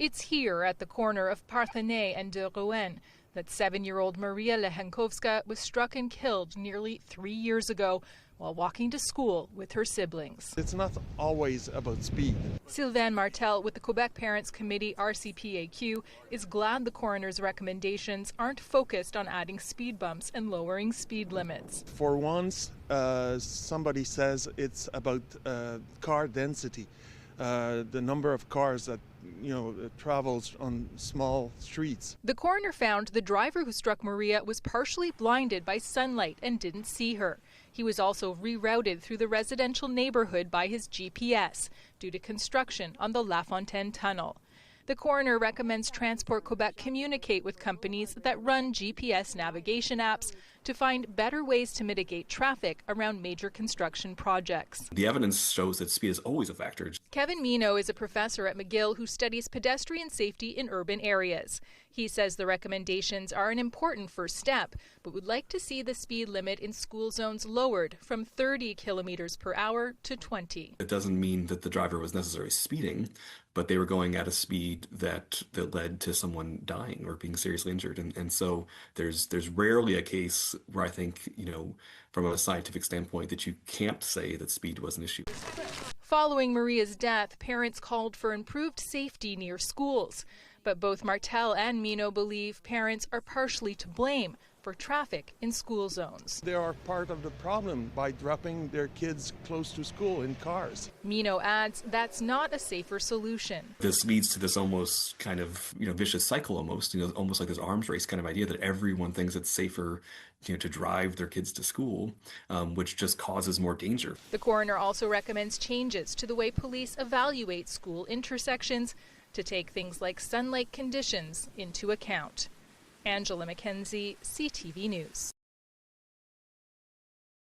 It's here at the corner of Parthenay and de Rouen that 7-year-old Mariia Legenkovska was struck and killed nearly 3 years ago while walking to school with her siblings. It's not always about speed. Sylvain Martel with the Quebec Parents Committee RCPAQ is glad the coroner's recommendations aren't focused on adding speed bumps and lowering speed limits. For once, somebody says it's about car density, the number of cars that travels on small streets. The coroner found the driver who struck Mariia was partially blinded by sunlight and didn't see her. He was also rerouted through the residential neighborhood by his GPS due to construction on the La Fontaine tunnel. The coroner recommends Transport Quebec communicate with companies that run GPS navigation apps to find better ways to mitigate traffic around major construction projects. The evidence shows that speed is always a factor. Kevin Mino is a professor at McGill who studies pedestrian safety in urban areas. He says the recommendations are an important first step, but would like to see the speed limit in school zones lowered from 30 kilometers per hour to 20. It doesn't mean that the driver was necessarily speeding, but they were going at a speed that led to someone dying or being seriously injured. And so there's rarely a case where I think, from a scientific standpoint, that you can't say that speed was an issue. Following Mariia's death, parents called for improved safety near schools. But both Martel and Mino believe parents are partially to blame for traffic in school zones. They are part of the problem by dropping their kids close to school in cars. Mino adds that's not a safer solution. This leads to this almost kind of vicious cycle almost like this arms race kind of idea that everyone thinks it's safer to drive their kids to school, which just causes more danger. The coroner also recommends changes to the way police evaluate school intersections to take things like sunlight conditions into account. Angela McKenzie, CTV News.